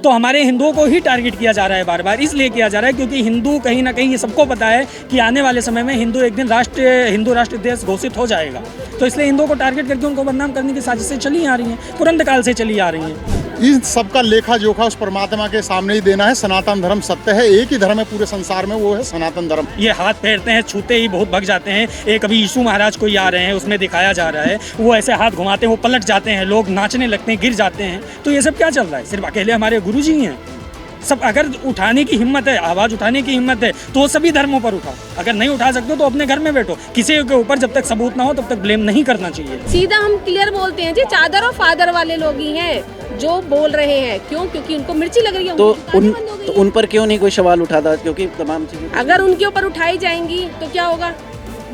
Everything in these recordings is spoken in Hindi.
तो हमारे हिंदुओं को ही टारगेट किया जा रहा है बार बार, इसलिए किया जा रहा है क्योंकि हिंदू कहीं ना कहीं ये सबको पता है कि आने वाले समय में हिंदू एक दिन हिंदू राष्ट्र देश घोषित हो जाएगा। तो इसलिए हिंदुओं को टारगेट करके उनको बदनाम करने की साजिशें चली आ रही हैं, पुराने काल से चली आ रही हैं। इन सबका लेखा जोखा उस परमात्मा के सामने ही देना है। सनातन धर्म सत्य है, एक ही धर्म है पूरे संसार में, वो है सनातन धर्म। ये हाथ फेरते हैं, छूते ही बहुत भग जाते हैं। एक अभी यीशु महाराज कोई आ रहे हैं, उसमें दिखाया जा रहा है, वो ऐसे हाथ घुमाते हैं, वो पलट जाते हैं, लोग नाचने लगते हैं, गिर जाते हैं। तो ये सब क्या चल रहा है? सिर्फ अकेले हमारे गुरु जी हैं? सब अगर उठाने की हिम्मत है, आवाज़ उठाने की हिम्मत है तो सभी धर्मों पर उठाओ। अगर नहीं उठा सकते हो तो अपने घर में बैठो। किसी के ऊपर जब तक सबूत ना हो तब तक ब्लेम नहीं करना चाहिए। सीधा हम क्लियर बोलते हैं जी, चादर और फादर वाले लोग ही हैं जो बोल रहे हैं। क्यों? क्योंकि उनको मिर्ची लग रही है। तो उन पर क्यों नहीं कोई सवाल उठाता? क्योंकि तमाम चीजें अगर उनके ऊपर उठाई जाएंगी तो क्या होगा?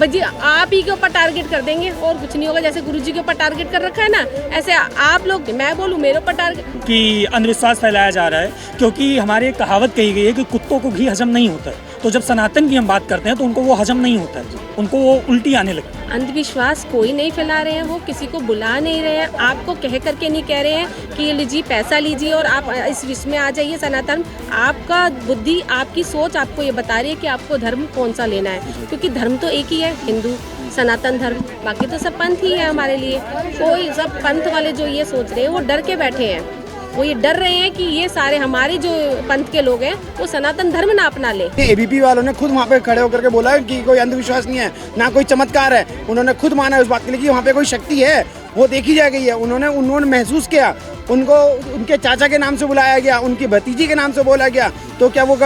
जी आप ही के ऊपर टारगेट कर देंगे और कुछ नहीं होगा। जैसे गुरुजी के ऊपर टारगेट कर रखा है ना, ऐसे आप लोग, मैं बोलूँ मेरे ऊपर टारगेट कि अंधविश्वास फैलाया जा रहा है। क्योंकि हमारे एक कहावत कही गई है कि कुत्तों को घी हजम नहीं होता है। तो जब सनातन की हम बात करते हैं तो उनको वो हजम नहीं होता है, उनको वो उल्टी आने लगती है। अंधविश्वास कोई नहीं फैला रहे हैं, वो किसी को बुला नहीं रहे हैं, आपको कह करके नहीं कह रहे हैं कि ये लीजिए पैसा लीजिए और आप इस विश्व में आ जाइए सनातन। आपका बुद्धि, आपकी सोच आपको ये बता रही है कि आपको धर्म कौन सा लेना है। क्योंकि धर्म तो एक ही है, हिंदू सनातन धर्म, बाकी तो सब पंथ ही है हमारे लिए। कोई सब पंथ वाले जो ये सोच रहे हैं वो डर के बैठे हैं। वो ये डर रहे हैं कि ये सारे हमारे जो पंथ के लोग हैं वो सनातन धर्म ना अपना ले। एबीपी वालों ने खुद वहाँ पे खड़े होकर के बोला है कि कोई अंधविश्वास नहीं है, ना कोई चमत्कार है। उन्होंने खुद माना है उस बात के लिए कि वहाँ पे कोई शक्ति है, वो देखी जा गई है। उन्होंने महसूस किया, उनको उनके चाचा के नाम से बुलाया गया, उनकी भतीजी के नाम से बोला गया। तो क्या वो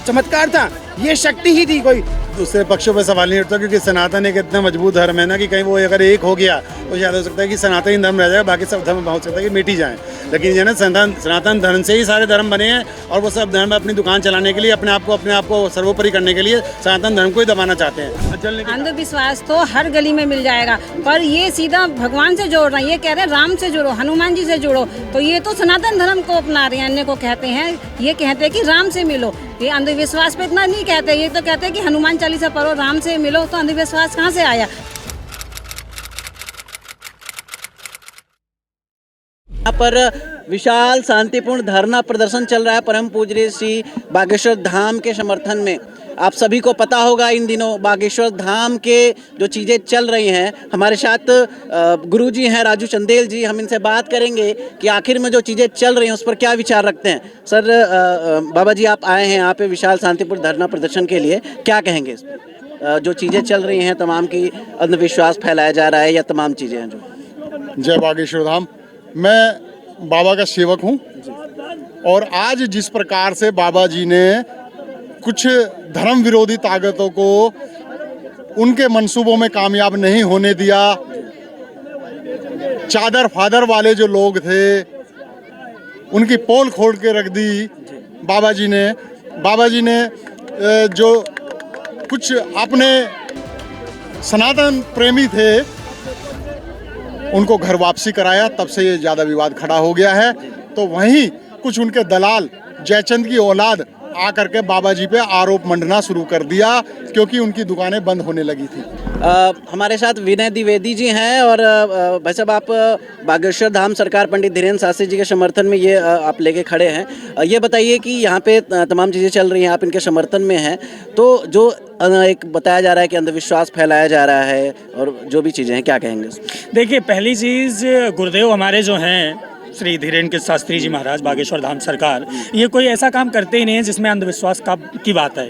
चमत्कार था? ये शक्ति ही थी। कोई दूसरे पक्षों पर सवाल नहीं उठता क्योंकि सनातन एक इतना मजबूत धर्म है ना कि कहीं वो अगर एक हो गया तो शायद हो सकता है कि सनातनी धर्म रह जाएगा, बाकी सब धर्म हो सकता है कि मिट ही जाए। लेकिन ये ना सनातन धर्म से ही सारे धर्म बने हैं और वो सब धर्म अपनी दुकान चलाने के लिए, अपने आप को सर्वोपरि करने के लिए सनातन धर्म को ही दबाना चाहते हैं। अंधविश्वास तो हर गली में मिल जाएगा, पर ये सीधा भगवान से जोड़ रहे हैं। ये कह रहे हैं राम से जुड़ो, हनुमान जी से जुड़ो, तो ये तो सनातन धर्म को अपना रहे हैं। अन्य को कहते हैं, ये कहते हैं कि राम से मिलो। ये अंधविश्वास पे इतना नहीं कहते, ये तो कहते हैं कि हनुमान चालीसा पढ़ो, राम से मिलो। तो अंधविश्वास कहाँ से आया? यहाँ पर विशाल शांतिपूर्ण धरना प्रदर्शन चल रहा है परम पूज्य श्री बागेश्वर धाम के समर्थन में। आप सभी को पता होगा इन दिनों बागेश्वर धाम के जो चीज़ें चल रही हैं। हमारे साथ गुरुजी हैं राजू चंदेल जी, हम इनसे बात करेंगे कि आखिर में जो चीज़ें चल रही हैं उस पर क्या विचार रखते हैं। सर, बाबा जी आप आए हैं यहाँ पे विशाल शांतिपूर्ण धरना प्रदर्शन के लिए, क्या कहेंगे इस पर? जो चीज़ें चल रही हैं तमाम की, अंधविश्वास फैलाया जा रहा है या तमाम चीज़ें हैं जो। जय बागेश्वर धाम। मैं बाबा का सेवक हूँ और आज जिस प्रकार से बाबा जी ने कुछ धर्म विरोधी ताकतों को उनके मंसूबों में कामयाब नहीं होने दिया, चादर फादर वाले जो लोग थे उनकी पोल खोल के रख दी बाबा जी ने जो कुछ अपने सनातन प्रेमी थे उनको घर वापसी कराया, तब से ये ज़्यादा विवाद खड़ा हो गया है। तो वहीं कुछ उनके दलाल जयचंद की औलाद आकर के बाबा जी पे आरोप मंडना शुरू कर दिया क्योंकि उनकी दुकानें बंद होने लगी थी। हमारे साथ विनय द्विवेदी जी हैं और भाई साहब आप बागेश्वर धाम सरकार पंडित धीरेन्द्र शास्त्री जी के समर्थन में ये आप लेके खड़े हैं। ये बताइए कि यहाँ पे तमाम चीज़ें चल रही हैं, आप इनके समर्थन में हैं, तो जो एक बताया जा रहा है कि अंधविश्वास फैलाया जा रहा है और जो भी चीज़ें हैं, क्या कहेंगे? देखिए, पहली चीज़, गुरुदेव हमारे जो हैं श्री धीरेन्द्र शास्त्री जी महाराज बागेश्वर धाम सरकार, ये कोई ऐसा काम करते ही नहीं है जिसमें अंधविश्वास की बात है।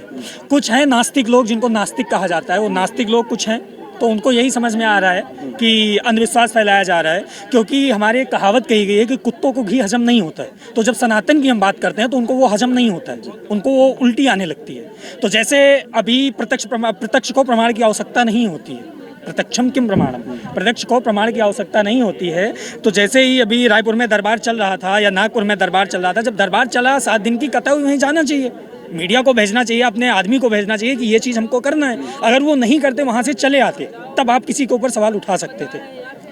कुछ हैं नास्तिक लोग जिनको नास्तिक कहा जाता है, वो नास्तिक लोग कुछ हैं, तो उनको यही समझ में आ रहा है कि अंधविश्वास फैलाया जा रहा है। क्योंकि हमारे एक कहावत कही गई है कि कुत्तों को घी हजम नहीं होता है। तो जब सनातन की हम बात करते हैं तो उनको वो हजम नहीं होता है, उनको वो उल्टी आने लगती है। तो जैसे अभी प्रत्यक्ष को प्रमाण की आवश्यकता नहीं होती है, प्रत्यक्षम किम प्रमाणम, प्रत्यक्ष को प्रमाण की आवश्यकता नहीं होती है। तो जैसे ही अभी रायपुर में दरबार चल रहा था या नागपुर में दरबार चल रहा था, जब दरबार चला 7 दिन की कथा वहीं जाना चाहिए, मीडिया को भेजना चाहिए, अपने आदमी को भेजना चाहिए कि ये चीज़ हमको करना है। अगर वो नहीं करते, वहाँ से चले आते, तब आप किसी के ऊपर सवाल उठा सकते थे।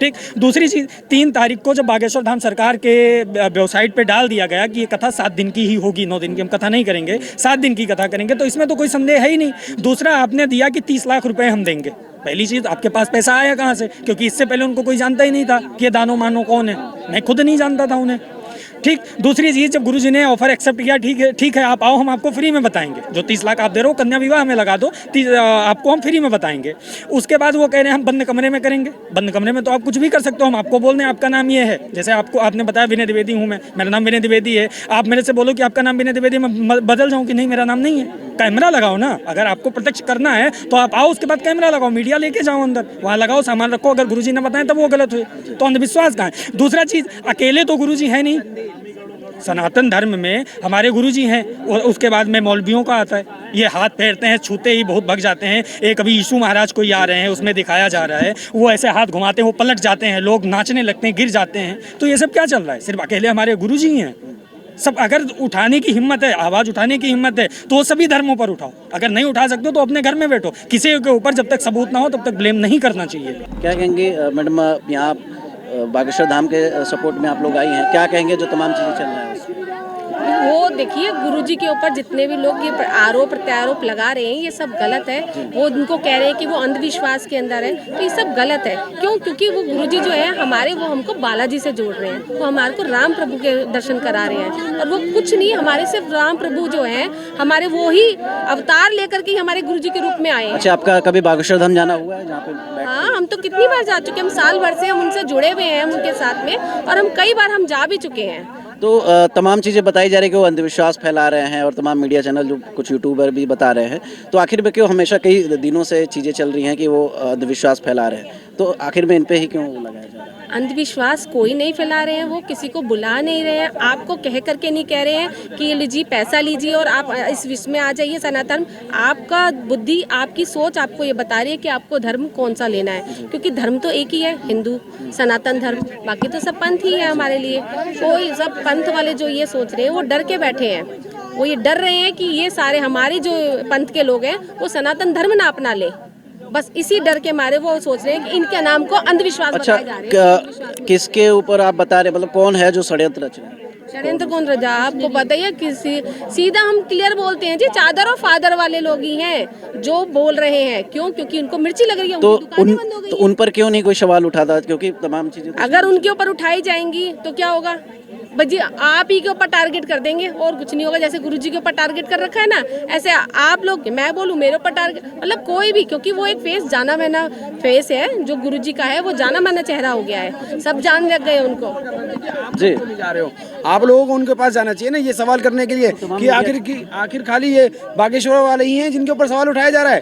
ठीक। दूसरी चीज़, 3 तारीख को जब बागेश्वर धाम सरकार के वेबसाइट पे डाल दिया गया कि ये कथा 7 दिन की ही होगी, 9 दिन की हम कथा नहीं करेंगे, 7 दिन की कथा करेंगे, तो इसमें तो कोई संदेह है ही नहीं। दूसरा, आपने दिया कि 30 लाख रुपए हम देंगे। पहली चीज़, आपके पास पैसा आया कहाँ से? क्योंकि इससे पहले उनको कोई जानता ही नहीं था कि ये दानो मानो कौन है। मैं खुद नहीं जानता था उन्हें। ठीक। दूसरी चीज़, जब गुरुजी ने ऑफर एक्सेप्ट किया, ठीक है आप आओ, हम आपको फ्री में बताएंगे, जो 30 लाख आप दे रहे हो कन्या विवाह में लगा दो, आपको हम फ्री में बताएंगे। उसके बाद वो कह रहे हैं हम बंद कमरे में करेंगे। बंद कमरे में तो आप कुछ भी कर सकते हो, हम आपको बोल दें आपका नाम ये है, जैसे आपने बताया विनय द्विवेदी हूँ मैं, मेरा नाम विनय द्विवेदी है, आप मेरे से बोलो कि आपका नाम विनय द्विवेदी, मैं बदल जाऊँ कि नहीं मेरा नाम नहीं है। कैमरा लगाओ ना, अगर आपको प्रत्यक्ष करना है तो आप आओ, उसके बाद कैमरा लगाओ, मीडिया लेके जाओ अंदर, वहाँ लगाओ, सामान रखो। अगर गुरुजी ने बताएं तब वो गलत हुए, तो अंधविश्वास कहाँ है। दूसरा चीज़, अकेले तो गुरुजी है नहीं, सनातन धर्म में हमारे गुरुजी हैं, और उसके बाद में मौलवियों का आता है, ये हाथ फेरते हैं, छूते ही बहुत भग जाते हैं। एक अभी यीशु महाराज कोई आ रहे हैं, उसमें दिखाया जा रहा है, वो ऐसे हाथ घुमाते हैं, वो पलट जाते हैं, लोग नाचने लगते हैं, गिर जाते हैं। तो ये सब क्या चल रहा है? सिर्फ अकेले हमारे गुरुजी ही हैं? सब अगर उठाने की हिम्मत है, आवाज़ उठाने की हिम्मत है, तो सभी धर्मों पर उठाओ। अगर नहीं उठा सकते हो तो अपने घर में बैठो, किसी के ऊपर जब तक सबूत ना हो तब तक ब्लेम नहीं करना चाहिए। क्या कहेंगे मैडम, यहाँ बागेश्वर धाम के सपोर्ट में आप लोग आई हैं, क्या कहेंगे जो तमाम चीज़ें चल रही हैं? वो देखिए, गुरुजी के ऊपर जितने भी लोग ये आरोप प्रत्यारोप लगा रहे हैं, ये सब गलत है। वो उनको कह रहे हैं कि वो अंधविश्वास के अंदर है, तो ये सब गलत है। क्यों? क्योंकि वो गुरुजी जो है हमारे, वो हमको बालाजी से जोड़ रहे हैं, वो हमारे को राम प्रभु के दर्शन करा रहे हैं। और वो कुछ नहीं, हमारे सिर्फ राम प्रभु जो है हमारे, वो ही अवतार लेकर के हमारे गुरुजी के रूप में आए हैं। अच्छा, आपका कभी बागेश्वर धाम जाना हुआ है जहाँ पे? हाँ, हम तो कितनी बार जा चुके हैं, हम साल भर से हम उनसे जुड़े हुए हैं, उनके साथ में, और हम कई बार हम जा भी चुके हैं। तो तमाम चीज़ें बताई जा रही है कि वो अंधविश्वास फैला रहे हैं, और तमाम मीडिया चैनल, जो कुछ यूट्यूबर भी बता रहे हैं। तो आखिर में क्यों हमेशा कई दिनों से चीज़ें चल रही हैं कि वो अंधविश्वास फैला रहे हैं, तो आखिर में इन पे ही क्यों लगाया जा रहा है? अंधविश्वास कोई नहीं फैला रहे हैं, वो किसी को बुला नहीं रहे हैं, आपको कह करके नहीं कह रहे हैं कि ये लीजिए पैसा लीजिए और आप इस विश्व में आ जाइए सनातन। आपका बुद्धि, आपकी सोच आपको ये बता रही है कि आपको धर्म कौन सा लेना है, क्योंकि धर्म तो एक ही है, हिंदू सनातन धर्म, बाकी तो सब पंथ ही है हमारे लिए। कोई सब पंथ वाले जो ये सोच रहे हैं वो डर के बैठे हैं, वो ये डर रहे हैं कि ये सारे हमारे जो पंथ के लोग हैं वो सनातन धर्म ना अपना ले, बस इसी डर के मारे वो सोच रहे हैं कि इनके नाम को अंधविश्वास अच्छा, बताए जा रहे हैं। किसके ऊपर आप बता रहे, मतलब कौन है जो षड्यंत्र रच रहा है? षड्यंत्र कौन रचा? आपको पता ही है, किसी सीधा हम क्लियर बोलते हैं जी, चादर और फादर वाले लोग ही हैं जो बोल रहे हैं। क्यों? क्योंकि उनको मिर्ची लग रही है, तो उनकी दुकानें बंद हो गई। तो उन पर क्यों नहीं कोई सवाल उठाता? क्योंकि तमाम चीज़ें अगर उनके ऊपर उठाई जाएंगी तो क्या होगा? बजी आप ही के ऊपर टारगेट कर देंगे और कुछ नहीं होगा। जैसे गुरुजी के ऊपर टारगेट कर रखा है ना, ऐसे आप लोग, मैं बोलूँ मेरे ऊपर टारगेट, मतलब कोई भी, क्योंकि वो एक फेस, जाना माना फेस है जो गुरुजी का है, वो जाना माना चेहरा हो गया है, सब जान लग गए उनको। जी जा रहे हो आप लोगों को उनके पास जाना चाहिए ना, ये सवाल करने के लिए कि आखिर खाली ये बागेश्वर वाले ही हैं जिनके ऊपर सवाल उठाया जा रहा है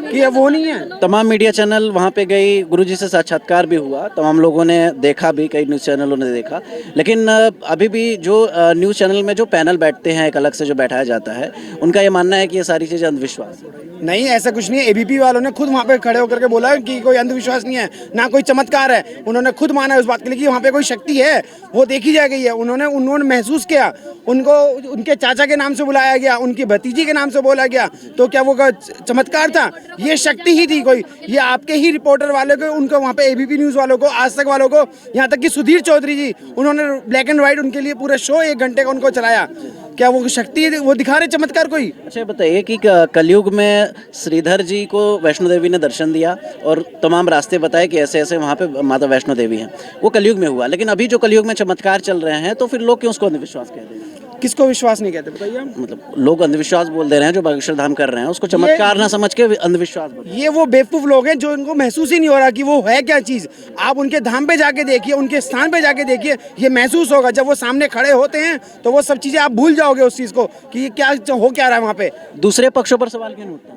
कि वो नहीं है। तमाम मीडिया चैनल वहाँ पे गई, गुरुजी से साक्षात्कार भी हुआ, तमाम लोगों ने देखा भी, कई न्यूज़ चैनलों ने देखा, लेकिन अभी भी जो न्यूज़ चैनल में जो पैनल बैठते हैं, एक अलग से जो बैठाया जाता है, उनका ये मानना है कि ये सारी चीज़ें अंधविश्वास है। नहीं, ऐसा कुछ नहीं है। एबीपी वालों ने खुद वहाँ पे खड़े होकर के बोला कि कोई अंधविश्वास नहीं है, ना कोई चमत्कार है। उन्होंने खुद माना उस बात के लिए कि वहाँ पे कोई शक्ति है, वो देखी जा गई है। उन्होंने महसूस किया, उनको उनके चाचा के नाम से बुलाया गया, उनकी भतीजी के नाम से बोला गया, तो क्या वो चमत्कार था? ये शक्ति ही थी कोई। ये आपके ही रिपोर्टर वाले को, उनको वहाँ पे एबीपी न्यूज़ वालों को, आज तक वालों को, यहाँ तक कि सुधीर चौधरी जी, उन्होंने ब्लैक एंड व्हाइट उनके लिए पूरा शो 1 घंटे का उनको चलाया। क्या वो शक्ति, वो दिखा रहे चमत्कार कोई? अच्छा, बताइए कि कलयुग में श्रीधर जी को वैष्णो देवी ने दर्शन दिया और तमाम रास्ते बताए कि ऐसे ऐसे वहाँ पे माता वैष्णो देवी हैं, वो कलयुग में हुआ, लेकिन अभी जो कलयुग में चमत्कार चल रहे हैं, तो फिर लोग क्यों उसको अंधविश्वास कहते हैं? किसको विश्वास नहीं कहते बताइए? मतलब लोग अंधविश्वास बोल दे रहे हैं, जो बागेश्वर धाम कर रहे हैं उसको चमत्कार ना समझ के अंधविश्वास बोल। ये वो बेवकूफ लोग हैं जो इनको महसूस ही नहीं हो रहा कि वो है क्या चीज़। आप उनके धाम पे जाके देखिए, उनके स्थान पे जाके देखिए, ये महसूस होगा। जब वो सामने खड़े होते हैं तो वो सब चीज़ें आप भूल जाओगे उस चीज़ को कि क्या हो क्या रहा है वहाँ पे। दूसरे पक्षों पर सवाल क्यों नहीं उठता?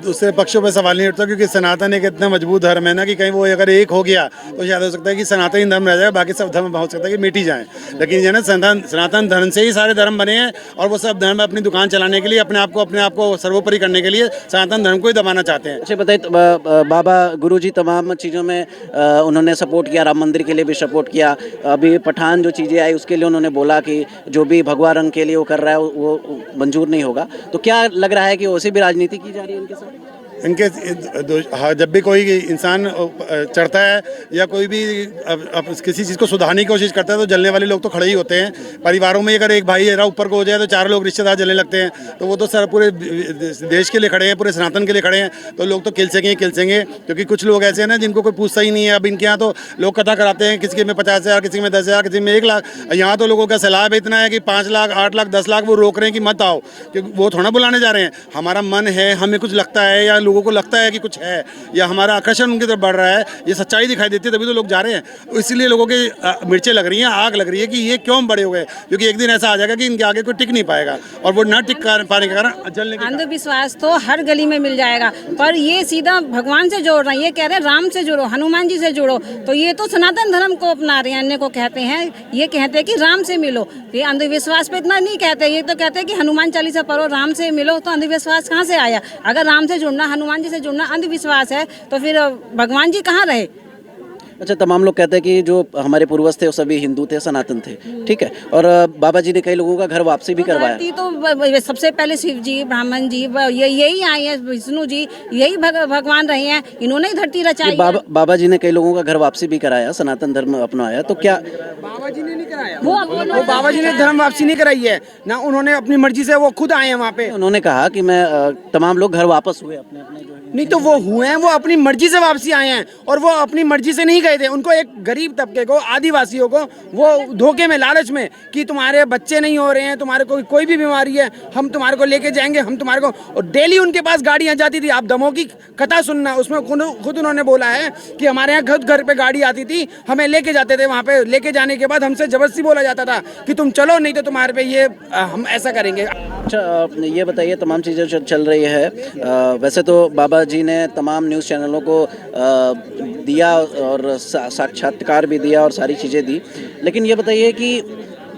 दूसरे पक्षों पर सवाल नहीं उठता क्योंकि सनातन एक इतना मजबूत धर्म है ना कि कहीं वो अगर एक हो गया तो शायद हो सकता है कि सनातनी धर्म रह जाएगा, बाकी सब धर्म हो सकता है कि मिट ही जाए। लेकिन जो है ना, सनातन धर्म से ही सारे धर्म बने हैं और वो सब धर्म अपनी दुकान चलाने के लिए, अपने आप को सर्वोपरि करने के लिए सनातन धर्म को ही दबाना चाहते हैं। अच्छा बताइए, बाबा गुरुजी तमाम चीज़ों में उन्होंने सपोर्ट किया, राम मंदिर के लिए भी सपोर्ट किया, अभी पठान जो चीज़ें आई उसके लिए उन्होंने बोला कि जो भी भगवा रंग के लिए वो कर रहा है वो मंजूर नहीं होगा। तो क्या लग रहा है कि वैसे भी राजनीति की जा रही है उनके साथ? जब भी कोई इंसान चढ़ता है या कोई भी किसी चीज़ को सुधारने की कोशिश करता है तो जलने वाले लोग तो खड़े ही होते हैं। परिवारों में अगर एक भाई जरा ऊपर को हो जाए तो 4 लोग रिश्तेदार जलने लगते हैं, तो वो तो सर पूरे देश के लिए खड़े हैं, पूरे सनातन के लिए खड़े हैं, तो लोग तो किलसेंगे क्योंकि कुछ लोग ऐसे हैं ना जिनको कोई पूछता ही नहीं है। अब इनके यहाँ तो लोग कथा कराते हैं, किसी में 50,000, किसी में 10,000, किसी में 1 लाख। यहाँ तो लोगों का सैलाब इतना है कि 5 लाख, 8 लाख, 10 लाख वो रोक रहे हैं कि मत आओ, क्योंकि वो थोड़ा बुलाने जा रहे हैं। हमारा मन है, हमें कुछ लगता है या लोगों को लगता है कि कुछ है या हमारा आकर्षण उनकी तरफ बढ़ रहा है, ये सच्चाई दिखाई देती है, तभी तो लोग जा रहे हैं। इसलिए लोगों की मिर्चें लग रही हैं, आग लग रही है कि ये क्यों बड़े हो गए, क्योंकि एक दिन ऐसा आ जाएगा कि इनके आगे कोई टिक नहीं पाएगा और वो ना टिक पाने के कारण जलने के। अंधविश्वास तो हर गली में मिल जाएगा, पर ये सीधा भगवान से जोड़ रहे हैं। ये कह रहे हैं राम से जुड़ो, हनुमान जी से जुड़ो, तो ये तो सनातन धर्म को अपना रहे हैं, अन्य को कहते हैं। ये कहते हैं कि राम से मिलो। ये अंधविश्वास पे इतना नहीं कहते, ये तो कहते हैं कि हनुमान चालीसा पढ़ो, राम से मिलो। तो अंधविश्वास कहाँ से आया? अगर राम से जुड़ना, हनुमान जी से जुड़ना अंधविश्वास है तो फिर भगवान जी कहाँ रहे? अच्छा, तमाम लोग कहते हैं कि जो हमारे पूर्वज थे वो सभी हिंदू थे, सनातन थे, ठीक है, और बाबा जी ने कई लोगों का घर वापसी भी करवाया। तो सबसे पहले शिव जी, ब्राह्मण जी, यही आए हैं, विष्णु जी, यही भगवान रहे हैं, इन्होंने ही धरती रचाई। बाबा जी ने कई लोगों का घर वापसी भी कराया, सनातन धर्म अपनाया, तो क्या बाबा जी ने नहीं कराया? वो बाबा जी ने धर्म वापसी नहीं कराई है ना, उन्होंने अपनी मर्जी से वो खुद आए हैं वहाँ पे। उन्होंने कहा कि मैं तमाम लोग घर वापस हुए अपने अपने जो नहीं तो वो हुए हैं, वो अपनी मर्जी से वापसी आए हैं और वो अपनी मर्जी से नहीं गए थे। उनको एक गरीब तबके को, आदिवासियों को वो धोखे में, लालच में कि तुम्हारे बच्चे नहीं हो रहे हैं, तुम्हारे को कोई भी बीमारी है, हम तुम्हारे को लेके जाएंगे, हम तुम्हारे को। और डेली उनके पास गाड़ियां जाती थी। आप दमों की कथा सुनना, उसमें खुद उन्होंने बोला है कि हमारे यहाँ खुद घर पे गाड़ी आती थी, हमें लेके जाते थे। वहाँ पे लेके जाने के बाद हमसे जबरदस्ती बोला जाता था कि तुम चलो, नहीं तो तुम्हारे पे ये हम ऐसा करेंगे। अच्छा, ये बताइए, तमाम चीज़ें जो चल रही है, वैसे तो बाबा जी ने तमाम न्यूज़ चैनलों को दिया और साक्षात्कार भी दिया और सारी चीज़ें दी, लेकिन ये बताइए कि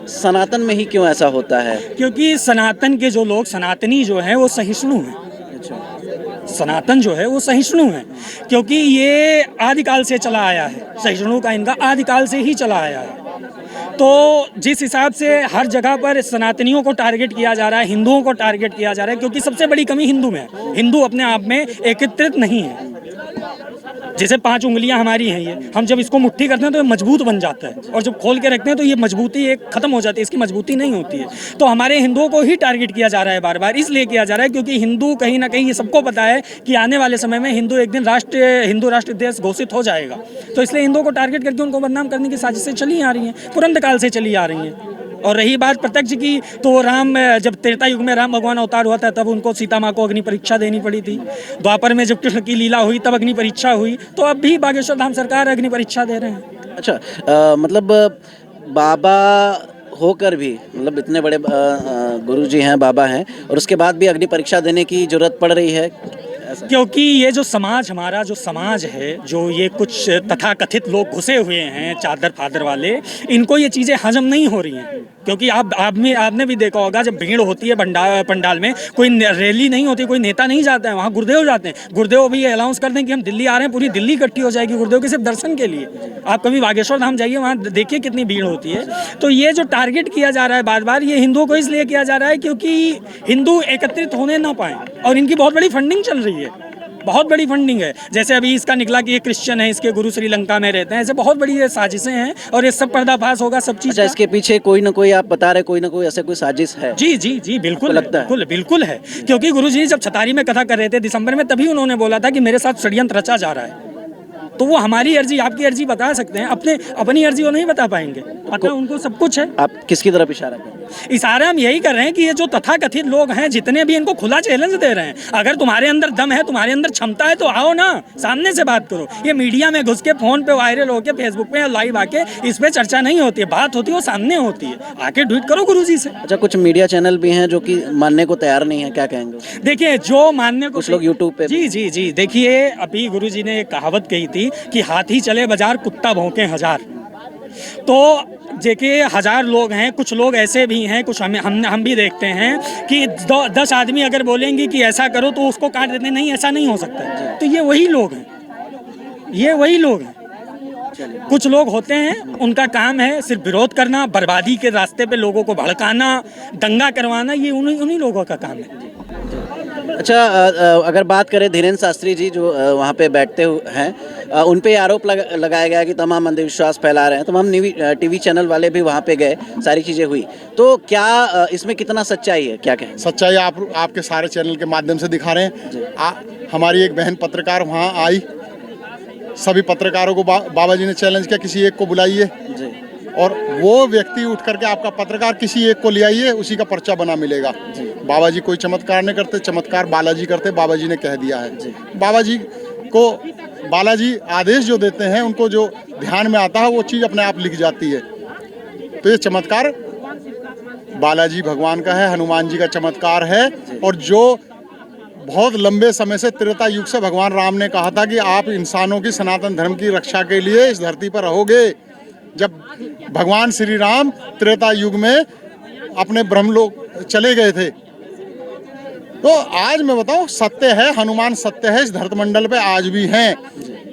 सनातन में ही क्यों ऐसा होता है? क्योंकि सनातन के जो लोग, सनातनी जो हैं वो सहिष्णु हैं। अच्छा, सनातन जो है वो सहिष्णु है, क्योंकि ये आदिकाल से चला आया है। सहिष्णु का इनका आदिकाल से ही चला आया है। तो जिस हिसाब से हर जगह पर सनातनियों को टारगेट किया जा रहा है, हिंदुओं को टारगेट किया जा रहा है, क्योंकि सबसे बड़ी कमी हिंदू में है। हिंदू अपने आप में एकत्रित नहीं है। जैसे 5 उंगलियां हमारी हैं, ये हम जब इसको मुट्ठी करते हैं तो ये मजबूत बन जाता है, और जब खोल के रखते हैं तो ये मजबूती एक खत्म हो जाती है, इसकी मजबूती नहीं होती है। तो हमारे हिंदुओं को ही टारगेट किया जा रहा है, बार बार इसलिए किया जा रहा है क्योंकि हिंदू कहीं ना कहीं, ये सबको पता है कि आने वाले समय में हिंदू एक दिन हिंदू राष्ट्र देश घोषित हो जाएगा। तो इसलिए हिंदुओं को टारगेट करके उनको बदनाम करने की साजिशें चली आ रही हैं, पुराने काल से चली आ रही हैं। और रही बात प्रत्यक्ष की, तो राम, जब त्रेता युग में राम भगवान अवतार हुआ था तब उनको सीता माँ को अग्नि परीक्षा देनी पड़ी थी। द्वापर में जब कृष्ण की लीला हुई तब अग्नि परीक्षा हुई। तो अब भी बागेश्वर धाम सरकार अग्नि परीक्षा दे रहे हैं। अच्छा, मतलब बाबा होकर भी, मतलब इतने बड़े गुरुजी हैं, बाबा हैं, और उसके बाद भी अग्नि परीक्षा देने की जरूरत पड़ रही है? क्योंकि ये जो समाज, हमारा जो समाज है, जो ये कुछ तथाकथित लोग घुसे हुए हैं चादर फादर वाले, इनको ये चीज़ें हजम नहीं हो रही हैं। क्योंकि आपने भी देखा होगा, जब भीड़ होती है पंडाल में, कोई रैली नहीं होती, कोई नेता नहीं जाता है वहाँ, गुरुदेव जाते हैं। गुरुदेव भी अनाउंस कर दें कि हम दिल्ली आ रहे हैं, पूरी दिल्ली इकट्ठी हो जाएगी गुरुदेव के सिर्फ दर्शन के लिए। आप कभी बागेश्वर धाम जाइए, वहाँ देखिए कितनी भीड़ होती है। तो ये जो टारगेट किया जा रहा है बार बार, ये हिंदुओं को इसलिए किया जा रहा है क्योंकि हिंदू एकत्रित होने ना पाए, और इनकी बहुत बड़ी फंडिंग चल रही है, बहुत बड़ी फंडिंग है। जैसे अभी इसका निकला कि ये क्रिश्चियन है, इसके गुरु श्रीलंका में रहते हैं, ऐसे बहुत बड़ी ये साजिशें हैं, और ये सब पर्दाफाश होगा सब चीज़। अच्छा, इसके पीछे कोई ना कोई, आप बता रहे, कोई ना कोई ऐसे कोई साजिश है? जी जी जी, बिल्कुल लगता है? बिल्कुल है। क्योंकि गुरुजी जब छतारी में कथा कर रहे थे दिसंबर में, तभी उन्होंने बोला था कि मेरे साथ षड्यंत्र रचा जा रहा है। तो वो हमारी अर्जी, आपकी अर्जी बता सकते हैं, अपनी अर्जी वो नहीं बता पाएंगे, पता उनको सब कुछ है। आप किसकी तरफ इशारा कर रहे हैं? इशारा हम यही कर रहे हैं कि ये जो तथाकथित लोग हैं, जितने भी, इनको खुला चैलेंज दे रहे हैं। अगर तुम्हारे अंदर दम है, तुम्हारे अंदर क्षमता है, तो आओ ना, सामने से बात करो। ये मीडिया में घुस के, फोन पे वायरल होके, फेसबुक पे लाइव आके इस पे चर्चा नहीं होती है, बात होती है वो सामने होती है। आके ट्वीट करो गुरुजी से। अच्छा, कुछ मीडिया चैनल भी हैं जो कि मानने को तैयार नहीं है, क्या कहेंगे? देखिए, जो मानने को, कुछ लोग यूट्यूब पे, जी जी जी, देखिए अभी गुरुजी ने एक कहावत कही थी कि हाथी चले बाजार, कुत्ता भौंके हजार। तो देखिए, 1000 लोग हैं, कुछ लोग ऐसे भी हैं, कुछ हम भी देखते हैं कि 10 आदमी अगर बोलेंगे कि ऐसा करो तो उसको काट देते हैं, नहीं ऐसा नहीं हो सकता। तो ये वही लोग हैं, ये वही लोग हैं। कुछ लोग होते हैं, उनका काम है सिर्फ विरोध करना, बर्बादी के रास्ते पे लोगों को भड़काना, दंगा करवाना, ये उन्हीं लोगों का काम है। अच्छा, अगर बात करें धीरेन्द्र शास्त्री जी जो वहाँ पे बैठते हैं, उन पे आरोप लगाया गया कि तमाम अंधविश्वास फैला रहे हैं। तमाम टीवी चैनल वाले भी वहाँ पे गए, सारी चीज़ें हुई, तो क्या इसमें कितना सच्चाई है, क्या कहें? सच्चाई आपके सारे चैनल के माध्यम से दिखा रहे हैं। हमारी एक बहन पत्रकार वहाँ आई, सभी पत्रकारों को बाबा जी ने चैलेंज किया, किसी एक को बुलाइए, और वो व्यक्ति उठ करके आपका पत्रकार किसी एक को ले आइए, उसी का पर्चा बना मिलेगा। बाबा जी कोई चमत्कार नहीं करते, चमत्कार बालाजी करते, बाबा जी ने कह दिया है। बाबा जी को बालाजी आदेश जो देते हैं, उनको जो ध्यान में आता है वो चीज़ अपने आप लिख जाती है। तो ये चमत्कार बालाजी भगवान का है, हनुमान जी का चमत्कार है। और जो बहुत लंबे समय से, त्रेता युग से भगवान राम ने कहा था कि आप इंसानों की सनातन धर्म की रक्षा के लिए इस धरती पर रहोगे। जब भगवान श्री राम त्रेता युग में अपने ब्रह्मलोक चले गए थे, तो आज मैं बताऊं, सत्य है, हनुमान सत्य है, इस धरतमंडल पे आज भी हैं।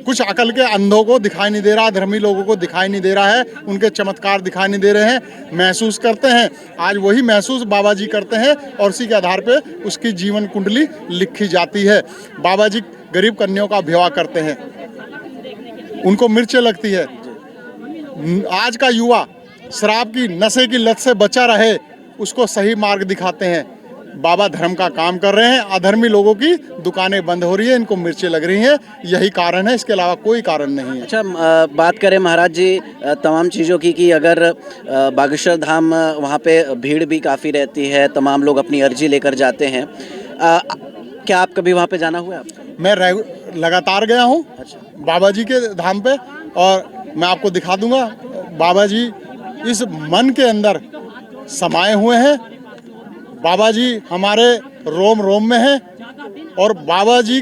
कुछ अकल के अंधों को दिखाई नहीं दे रहा, धर्मी लोगों को दिखाई नहीं दे रहा है, उनके चमत्कार दिखाई नहीं दे रहे हैं, महसूस करते हैं। आज वही महसूस बाबा जी करते हैं और उसी के आधार पे उसकी जीवन कुंडली लिखी जाती है। बाबा जी गरीब कन्याओं का विवाह करते हैं, उनको मिर्चें लगती है। आज का युवा शराब की नशे की लत से बचा रहे, उसको सही मार्ग दिखाते हैं। बाबा धर्म का काम कर रहे हैं, अधर्मी लोगों की दुकानें बंद हो रही है, इनको मिर्चें लग रही हैं, यही कारण है, इसके अलावा कोई कारण नहीं है। अच्छा, बात करें महाराज जी तमाम चीज़ों की, कि अगर बागेश्वर धाम वहाँ पे भीड़ भी काफ़ी रहती है, तमाम लोग अपनी अर्जी लेकर जाते हैं, क्या आप कभी वहाँ पे जाना हुआ है आपका? मैं लगातार गया हूँ बाबा जी के धाम पे, और मैं आपको दिखा दूंगा। बाबा जी इस मन के अंदर समाये हुए हैं, बाबा जी हमारे रोम रोम में हैं, और बाबा जी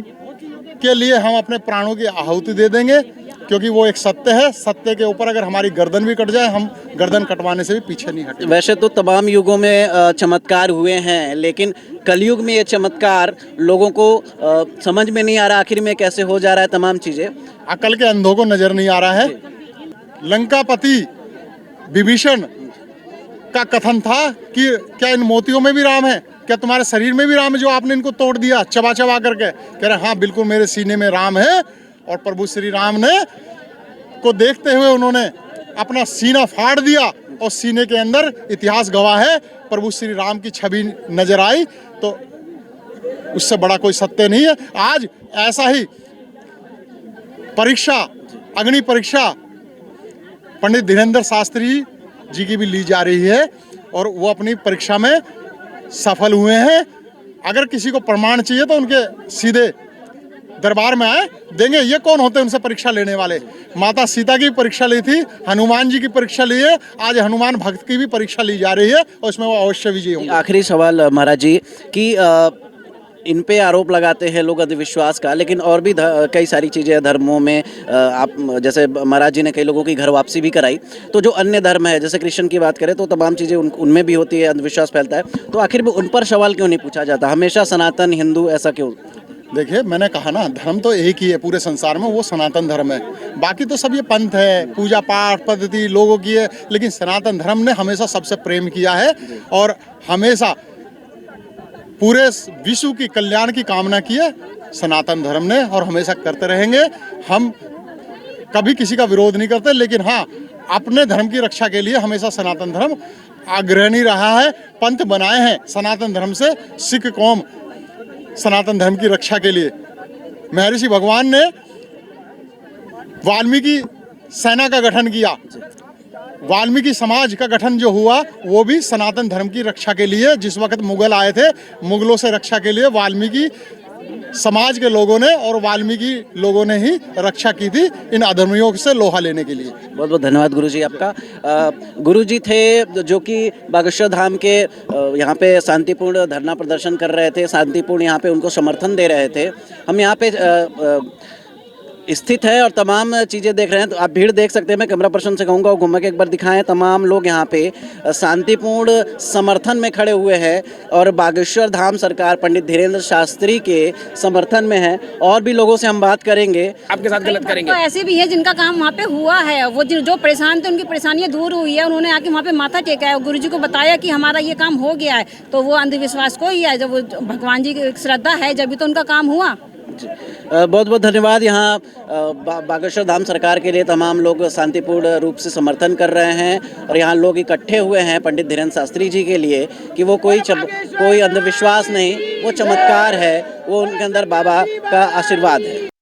के लिए हम अपने प्राणों की आहुति दे देंगे, क्योंकि वो एक सत्य है। सत्य के ऊपर अगर हमारी गर्दन भी कट जाए, हम गर्दन कटवाने से भी पीछे नहीं हटेंगे। वैसे तो तमाम युगों में चमत्कार हुए हैं, लेकिन कलयुग में ये चमत्कार लोगों को समझ में नहीं आ रहा, आखिर में कैसे हो जा रहा है तमाम चीज़ें। अकल के अंधों को नजर नहीं आ रहा है। लंकापति विभीषण का कथन था कि क्या इन मोतियों में भी राम है, क्या तुम्हारे शरीर में भी राम है जो आपने इनको तोड़ दिया चबा चबा करके? कह रहे हाँ बिल्कुल, मेरे सीने में राम है। और प्रभु श्री राम ने को देखते हुए उन्होंने अपना सीना फाड़ दिया, और सीने के अंदर इतिहास गवाह है, प्रभु श्री राम की छवि नजर आई। तो उससे बड़ा कोई सत्य नहीं है। आज ऐसा ही परीक्षा, अग्नि परीक्षा पंडित धीरेन्द्र शास्त्री जी की भी ली जा रही है, और वो अपनी परीक्षा में सफल हुए हैं। अगर किसी को प्रमाण चाहिए तो उनके सीधे दरबार में आए, देंगे। ये कौन होते हैं उनसे परीक्षा लेने वाले? माता सीता की परीक्षा ली थी, हनुमान जी की परीक्षा ली है, आज हनुमान भक्त की भी परीक्षा ली जा रही है, और उसमें वो अवश्य विजयी होंगे। आखिरी सवाल महाराज जी कि इन पे आरोप लगाते हैं लोग अंधविश्वास का, लेकिन और भी कई सारी चीज़ें धर्मों में, आप जैसे महाराज जी ने कई लोगों की घर वापसी भी कराई, तो जो अन्य धर्म है, जैसे क्रिश्चियन की बात करें तो तमाम चीज़ें उनमें भी होती है, अंधविश्वास फैलता है, तो आखिर में उन पर सवाल क्यों नहीं पूछा जाता? हमेशा सनातन हिंदू ऐसा क्यों? देखिए, मैंने कहा ना, धर्म तो एक ही है पूरे संसार में, वो सनातन धर्म है। बाकी तो सब ये पंथ है, पूजा पाठ पद्धति लोगों की है, लेकिन सनातन धर्म ने हमेशा सबसे प्रेम किया है, और हमेशा पूरे विश्व की कल्याण की कामना की है सनातन धर्म ने, और हमेशा करते रहेंगे। हम कभी किसी का विरोध नहीं करते, लेकिन हाँ, अपने धर्म की रक्षा के लिए हमेशा सनातन धर्म अग्रणी रहा है। पंथ बनाए हैं सनातन धर्म से सिख कौम, सनातन धर्म की रक्षा के लिए। महर्षि भगवान ने वाल्मीकि सेना का गठन किया, वाल्मीकि समाज का गठन जो हुआ वो भी सनातन धर्म की रक्षा के लिए। जिस वक्त मुगल आए थे, मुगलों से रक्षा के लिए वाल्मीकि समाज के लोगों ने और वाल्मीकि लोगों ने ही रक्षा की थी इन अधर्मियों से लोहा लेने के लिए। बहुत बहुत धन्यवाद गुरुजी आपका। गुरुजी थे जो कि बागेश्वर धाम के यहाँ पे शांतिपूर्ण धरना प्रदर्शन कर रहे थे, शांतिपूर्ण यहाँ पे उनको समर्थन दे रहे थे। हम यहाँ पे स्थित है और तमाम चीज़ें देख रहे हैं। तो आप भीड़ देख सकते हैं। मैं कैमरा पर्सन से कहूँगा वो घूम के एक बार दिखाएं। तमाम लोग यहाँ पे शांतिपूर्ण समर्थन में खड़े हुए हैं और बागेश्वर धाम सरकार पंडित धीरेन्द्र शास्त्री के समर्थन में है। और भी लोगों से हम बात करेंगे। आपके साथ गलत करेंगे। तो ऐसे भी है जिनका काम वहाँ पे हुआ है, वो जो परेशान थे उनकी परेशानियाँ दूर हुई है, उन्होंने आके वहाँ पे माथा टेका है, गुरु जी को बताया कि हमारा ये काम हो गया है। तो वो अंधविश्वास को ही है, जब वो भगवान जी की श्रद्धा है जब भी तो उनका काम हुआ। बहुत बहुत धन्यवाद। यहाँ बागेश्वर धाम सरकार के लिए तमाम लोग शांतिपूर्ण रूप से समर्थन कर रहे हैं और यहाँ लोग इकट्ठे हुए हैं पंडित धीरेन्द्र शास्त्री जी के लिए कि वो कोई अंधविश्वास नहीं, वो चमत्कार है, वो उनके अंदर बाबा का आशीर्वाद है।